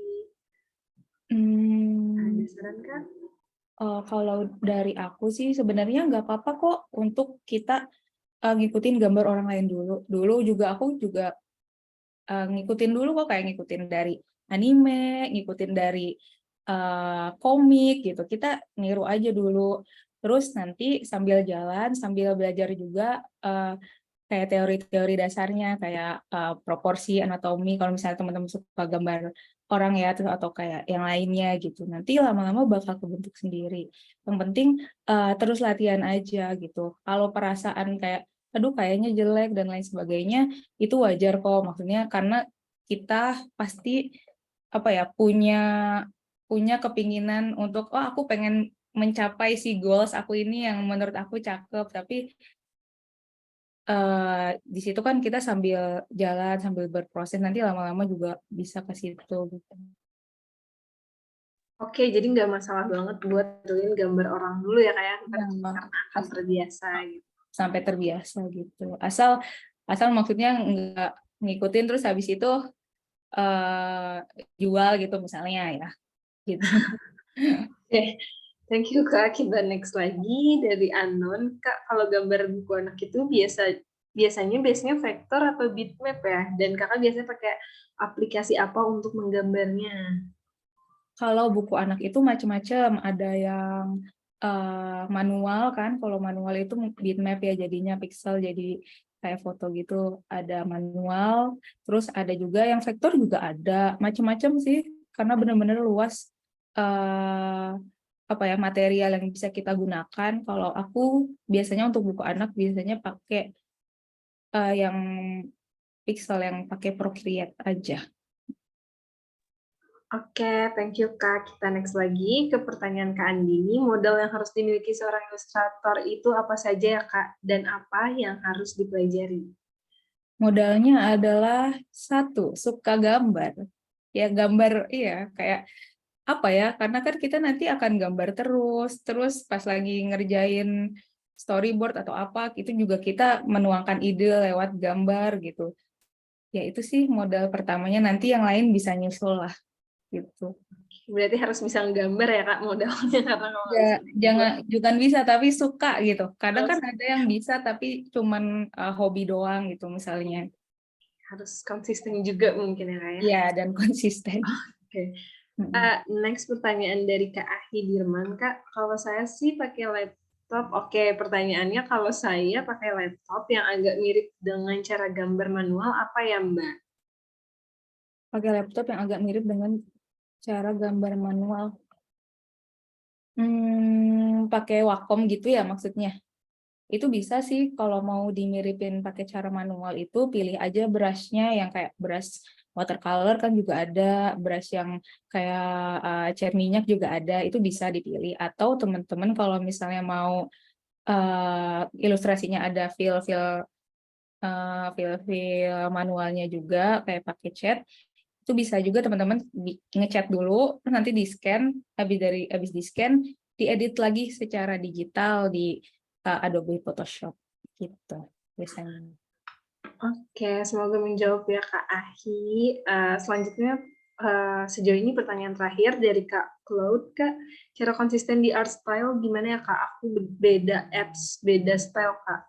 S1: Ada
S2: Hmm,
S1: saran Kak?
S2: Kalau dari aku sih sebenarnya nggak apa-apa kok untuk kita ngikutin gambar orang lain dulu. Dulu juga aku juga ngikutin dulu kok, kayak ngikutin dari anime, ngikutin dari komik gitu. Kita niru aja dulu. Terus nanti sambil jalan, sambil belajar juga kayak teori-teori dasarnya, kayak proporsi, anatomi, kalau misalnya teman-teman suka gambar orang ya, atau kayak yang lainnya gitu. Nanti lama-lama bakal kebentuk sendiri. Yang penting terus latihan aja gitu. Kalau perasaan kayak, aduh kayaknya jelek dan lain sebagainya, itu wajar kok. Maksudnya karena kita pasti apa ya punya kepinginan untuk, oh aku pengen mencapai si goals aku ini yang menurut aku cakep, tapi di situ kan kita sambil jalan, sambil berproses, nanti lama-lama juga bisa ke situ gitu.
S1: Oke, jadi nggak masalah banget buat niruin gambar orang dulu ya Kak ya, ntar
S2: Ya,
S1: karena akan terbiasa gitu.
S2: sampai terbiasa gitu. Asal asal maksudnya nggak ngikutin terus habis itu eh, jual gitu misalnya ya, gitu.
S1: Oke, thank you Kak. Kita next lagi dari Anon. Kak, kalau gambar buku anak itu biasa biasanya vektor atau bitmap ya? Dan kakak biasanya pakai aplikasi apa untuk menggambarnya?
S2: Kalau buku anak itu macam-macam, ada yang manual kan, kalau manual itu bitmap ya jadinya pixel jadi kayak foto gitu, ada manual, terus ada juga yang vektor juga ada, macam-macam sih, karena benar-benar luas apa ya material yang bisa kita gunakan. Kalau aku biasanya untuk buku anak biasanya pakai yang pixel yang pakai Procreate aja.
S1: Oke, thank you Kak. Kita next lagi ke pertanyaan Kak Andini. Modal yang harus dimiliki seorang ilustrator itu apa saja ya Kak? Dan apa yang harus dipelajari?
S2: Modalnya adalah satu, suka gambar. Ya gambar, iya kayak apa ya, karena kan kita nanti akan gambar terus pas lagi ngerjain storyboard atau apa, itu juga kita menuangkan ide lewat gambar gitu. Ya itu sih modal pertamanya, nanti yang lain bisa nyusul lah gitu.
S1: Berarti harus bisa nggambar ya Kak modalnya, karena kalau nggak bisa
S2: Ya,
S1: gambar,
S2: jangan bisa tapi suka gitu. Kadang
S1: harus
S2: kan ada yang bisa tapi cuman hobi doang gitu misalnya.
S1: harus konsisten juga mungkin ya Kak ya.
S2: Ya, dan konsisten.
S1: Oke.
S2: Mm.
S1: Next pertanyaan dari Kak Ahi Dirman. Kak, kalau saya sih pakai laptop. Oke, pertanyaannya kalau saya pakai laptop yang agak mirip dengan cara gambar manual, apa ya Mbak?
S2: Pakai laptop yang agak mirip dengan cara gambar manual. Pakai Wacom gitu ya maksudnya. Itu bisa sih kalau mau dimiripin pakai cara manual itu pilih aja brush-nya yang kayak brush watercolor kan juga ada, brush yang kayak cat minyak juga ada, itu bisa dipilih. Atau teman-teman kalau misalnya mau ilustrasinya ada feel manualnya juga kayak pakai cat, itu bisa juga teman-teman ngecat dulu, terus nanti di scan, habis di scan, diedit lagi secara digital di Adobe Photoshop gitu biasanya.
S1: Oke, semoga menjawab ya Kak Ahi. Selanjutnya, sejauh ini pertanyaan terakhir dari Kak Claude. Kak, cara konsisten di art style gimana ya Kak? Aku beda apps, beda style Kak.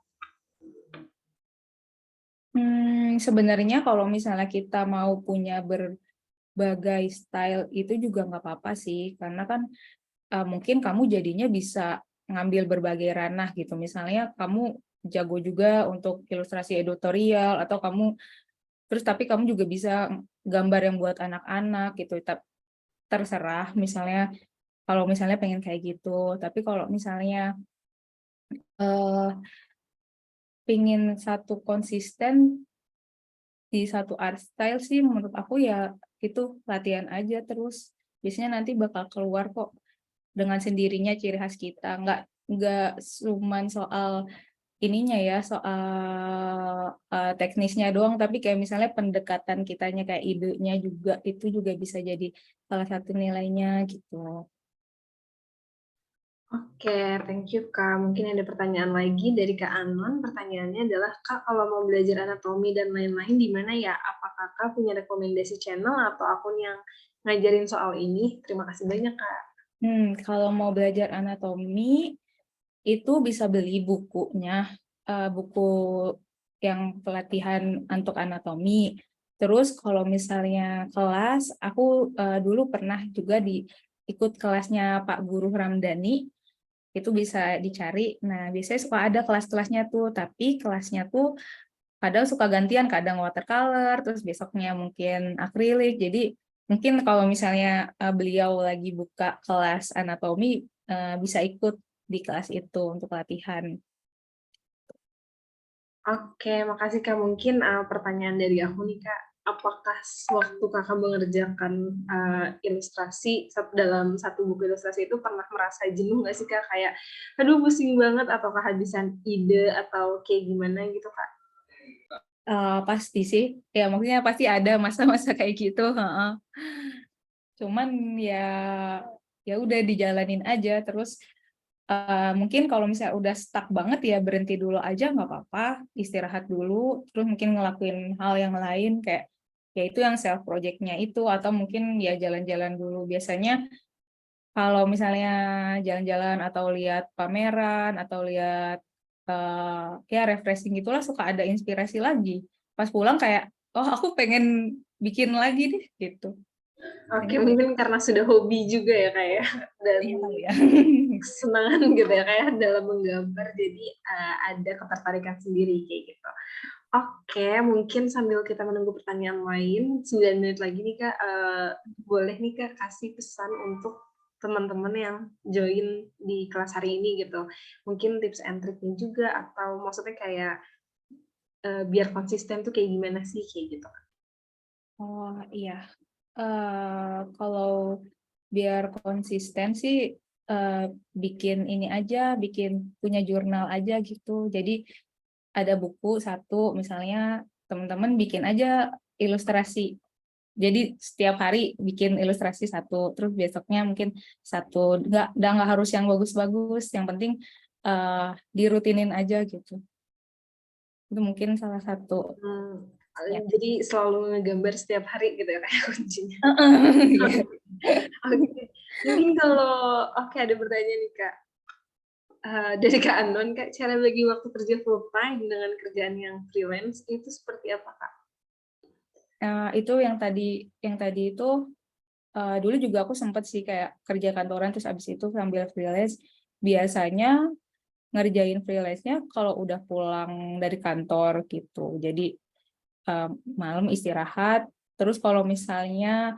S2: Sebenarnya kalau misalnya kita mau punya berbagai style itu juga nggak apa-apa sih, karena kan mungkin kamu jadinya bisa ngambil berbagai ranah gitu. Misalnya kamu jago juga untuk ilustrasi editorial atau tapi kamu juga bisa gambar yang buat anak-anak gitu. Terserah misalnya kalau misalnya pengen kayak gitu. Tapi kalau misalnya eh pengen satu konsisten di satu art style sih menurut aku ya itu latihan aja terus. Biasanya nanti bakal keluar kok dengan sendirinya ciri khas kita. Nggak cuman soal ininya ya, soal teknisnya doang, tapi kayak misalnya pendekatan kitanya kayak idenya juga itu juga bisa jadi salah satu nilainya gitu.
S1: Oke, thank you Kak. Mungkin ada pertanyaan lagi dari Kak Anon. Pertanyaannya adalah, Kak, kalau mau belajar anatomi dan lain-lain di mana ya? Apakah Kak punya rekomendasi channel atau akun yang ngajarin soal ini? Terima kasih banyak Kak.
S2: Kalau mau belajar anatomi itu bisa beli bukunya, buku yang pelatihan untuk anatomi. Terus kalau misalnya kelas, aku dulu pernah juga ikut kelasnya Pak Guru Ramdhani, itu bisa dicari. Nah, biasanya suka ada kelas-kelasnya tuh, tapi kelasnya tuh kadang suka gantian, kadang watercolor, terus besoknya mungkin akrilik. Jadi mungkin kalau misalnya beliau lagi buka kelas anatomi, bisa ikut di kelas itu untuk latihan.
S1: Oke, makasih Kak. Mungkin pertanyaan dari aku nih Kak, apakah waktu Kakak mengerjakan ilustrasi dalam satu buku ilustrasi itu pernah merasa jenuh nggak sih Kak? Kayak, aduh pusing banget atau kehabisan ide atau kayak gimana gitu Kak?
S2: Pasti sih, ya maksudnya pasti ada masa-masa kayak gitu. Cuman ya udah dijalanin aja terus. Mungkin kalau misalnya udah stuck banget ya berhenti dulu aja nggak apa-apa, istirahat dulu, terus mungkin ngelakuin hal yang lain kayak ya itu yang self projectnya itu, atau mungkin ya jalan-jalan dulu. Biasanya kalau misalnya jalan-jalan atau lihat pameran atau lihat ya refreshing gitulah, suka ada inspirasi lagi. Pas pulang kayak, oh aku pengen bikin lagi deh gitu.
S1: Oke,
S2: Jadi
S1: mungkin karena sudah hobi juga ya Kak ya, dan
S2: iya kali ya.
S1: kesenangan gitu ya Kak ya dalam menggambar, jadi ada ketertarikan sendiri kayak gitu. Oke, mungkin sambil kita menunggu pertanyaan lain, 9 menit lagi nih Kak, boleh nih Kak kasih pesan untuk teman-teman yang join di kelas hari ini gitu. Mungkin tips and triknya juga atau maksudnya kayak, biar konsisten tuh kayak gimana sih, kayak gitu Kak?
S2: Oh iya, kalau biar konsisten sih, bikin ini aja, bikin punya jurnal aja gitu. Jadi ada buku satu misalnya, teman-teman bikin aja ilustrasi. Jadi setiap hari bikin ilustrasi satu, terus besoknya mungkin satu, nggak harus yang bagus-bagus, yang penting dirutinin aja gitu. Itu mungkin salah satu ya.
S1: Jadi selalu ngegambar setiap hari gitu ya Kak ya kuncinya?
S2: Iya.
S1: Oke, mungkin kalau oke ada pertanyaan nih Kak, dari Kak Anon Kak, cara bagi waktu kerja full time dengan kerjaan yang freelance itu seperti apa Kak?
S2: Itu yang tadi itu, dulu juga aku sempet sih kayak kerja kantoran terus abis itu sambil freelance. Biasanya ngerjain freelance-nya kalau udah pulang dari kantor gitu. Jadi malam istirahat, terus kalau misalnya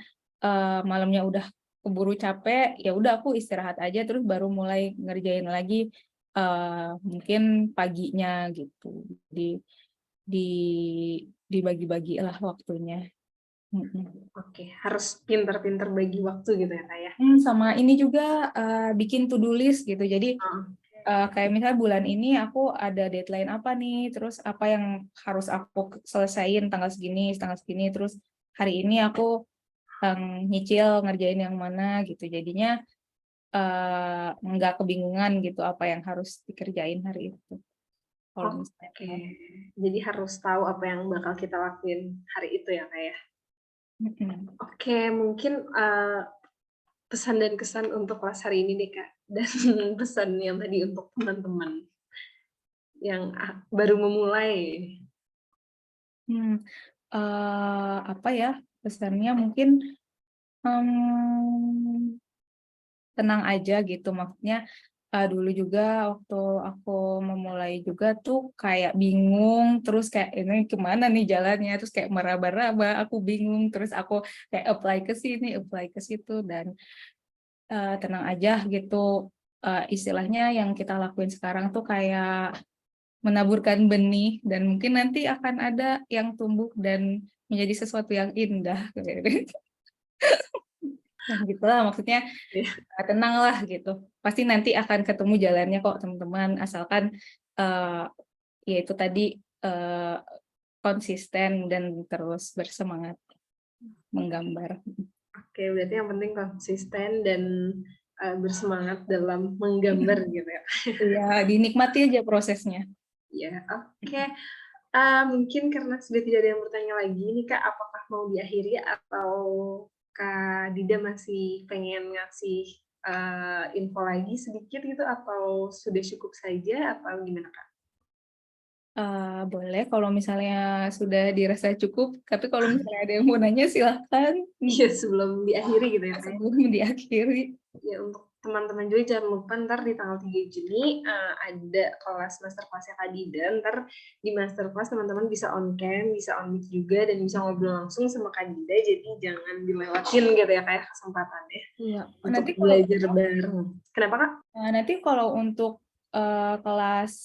S2: malamnya udah keburu capek, ya udah aku istirahat aja terus baru mulai ngerjain lagi mungkin paginya gitu. Di dibagi-bagi lah waktunya.
S1: Oke, harus pinter-pinter bagi waktu gitu ya Kak ya?
S2: Sama ini juga bikin to do list gitu. Jadi
S1: Oke.
S2: kayak misalnya bulan ini aku ada deadline apa nih, terus apa yang harus aku selesaiin tanggal segini, terus hari ini aku nyicil ngerjain yang mana gitu. Jadinya nggak kebingungan gitu apa yang harus dikerjain hari itu. Kalau
S1: Oke,
S2: misalnya.
S1: jadi harus tahu apa yang bakal kita lakuin hari itu ya Kak ya? Oke, mungkin, pesan dan kesan untuk kelas hari ini nih Kak, dan pesan yang tadi untuk teman-teman yang baru memulai.
S2: Hmm, apa ya pesannya mungkin mmm, tenang aja gitu, maksudnya dulu juga waktu aku memulai juga tuh kayak bingung, terus kayak ini kemana nih jalannya, terus kayak meraba-raba, aku bingung, terus aku kayak apply ke sini, apply ke situ, dan tenang aja gitu. Istilahnya yang kita lakuin sekarang tuh kayak menaburkan benih, dan mungkin nanti akan ada yang tumbuh dan menjadi sesuatu yang indah. Nah, gitulah maksudnya,
S1: Ya.
S2: tenang lah gitu. Pasti nanti akan ketemu jalannya kok teman-teman, asalkan ya itu tadi eh, konsisten dan terus bersemangat menggambar.
S1: Oke, berarti yang penting konsisten dan, bersemangat dalam menggambar gitu ya?
S2: Iya, dinikmati aja prosesnya.
S1: Iya, oke. Mungkin karena sudah tidak ada yang bertanya lagi nih Kak, apakah mau diakhiri atau Kak Dida masih pengen ngasih, info lagi sedikit gitu atau sudah cukup saja atau gimana Kak?
S2: Boleh kalau misalnya sudah dirasa cukup, tapi kalau misalnya ada yang mau nanya silahkan
S1: Iya, sebelum diakhiri gitu ya Kak ya?
S2: sebelum diakhiri.
S1: Ya, untuk teman-teman juga jangan lupa ntar di tanggal 3 Juni ada kelas masterclass-nya Kak Dida. Ntar di masterclass teman-teman bisa on cam, bisa on mic juga, dan bisa ngobrol langsung sama Kak Dida. Jadi jangan dilewatin gitu ya kayak kesempatannya
S2: Iya.
S1: untuk belajar bareng. Kenapa Kak?
S2: Nanti kalau untuk kelas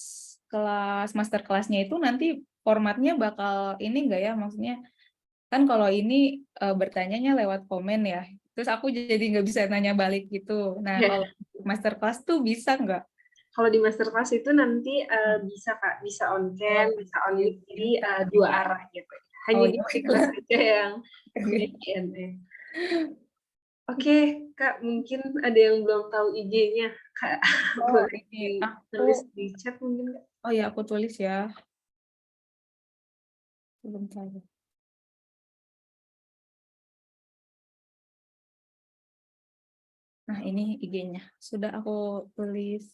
S2: kelas master kelasnya itu nanti formatnya bakal ini enggak ya, maksudnya kan kalau ini bertanyanya lewat komen ya, terus aku jadi nggak bisa nanya balik gitu. Nah
S1: Ya,
S2: kalau master kelas tuh bisa nggak?
S1: kalau di masterclass itu nanti bisa Kak, bisa on
S2: Oh,
S1: cam, bisa on
S2: iya.
S1: mic, jadi dua arah gitu.
S2: Oh
S1: Hanya
S2: ya
S1: di kelas
S2: baiklah.
S1: aja yang punya Q&A. Oke, Kak, mungkin ada yang belum tahu IG-nya, Kak.
S2: Oh
S1: Boleh
S2: ini aku,
S1: ditulis di chat mungkin, Kak?
S2: oh ya aku tulis ya. Sebentar. Nah ini IG-nya sudah aku tulis.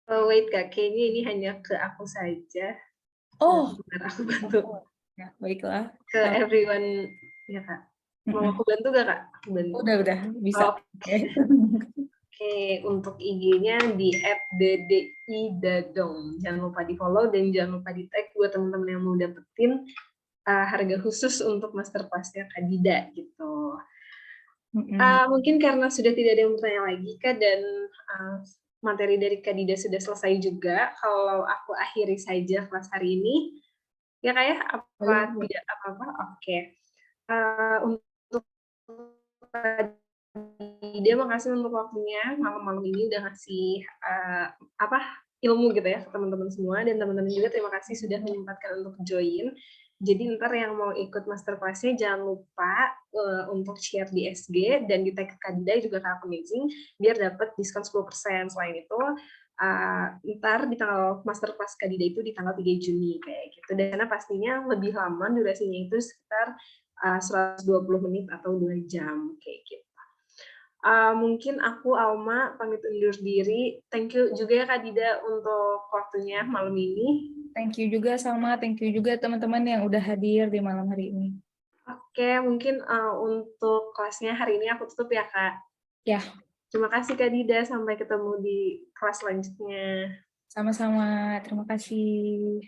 S1: Wait Kak, kayaknya ini hanya ke aku saja.
S2: Oh,
S1: Bentar, aku bantu.
S2: ya, baiklah.
S1: Ke everyone, ya Kak. Mau aku bantu gak Kak? Aku bantu.
S2: Udah, bisa.
S1: Oke. Oke, untuk IG-nya di @ddi_dadong. Jangan lupa di-follow dan jangan lupa di-tag buat teman-teman yang mau dapetin harga khusus untuk masterclass-nya Kak Dida gitu. Mungkin karena sudah tidak ada yang bertanya lagi Kak, dan materi dari Kak Dida sudah selesai juga. Kalau aku akhiri saja kelas hari ini, ya Kak ya? Apa tidak apa-apa? Oke. Untuk dia makasih untuk waktunya malam-malam ini udah ngasih ilmu gitu ya ke teman-teman semua, dan teman-teman juga terima kasih sudah menyempatkan untuk join. Jadi ntar yang mau ikut masterclass-nya jangan lupa untuk share di SG dan di tag Kadida juga ke Amazing biar dapat diskon 10%. Selain itu ntar di tanggal masterclass Kadida itu di tanggal 3 Juni kayak gitu. Dan pastinya lebih lama, durasinya itu sekitar 120 menit atau 2 jam kayak gitu. Mungkin aku, Alma, pamit undur diri. Thank you juga ya Kak Dida untuk waktunya malam ini.
S2: Thank you juga Salma, thank you juga teman-teman yang udah hadir di malam hari ini.
S1: Oke, mungkin untuk kelasnya hari ini aku tutup ya Kak.
S2: Ya.
S1: Terima kasih Kak Dida, sampai ketemu di kelas selanjutnya.
S2: Sama-sama, terima kasih.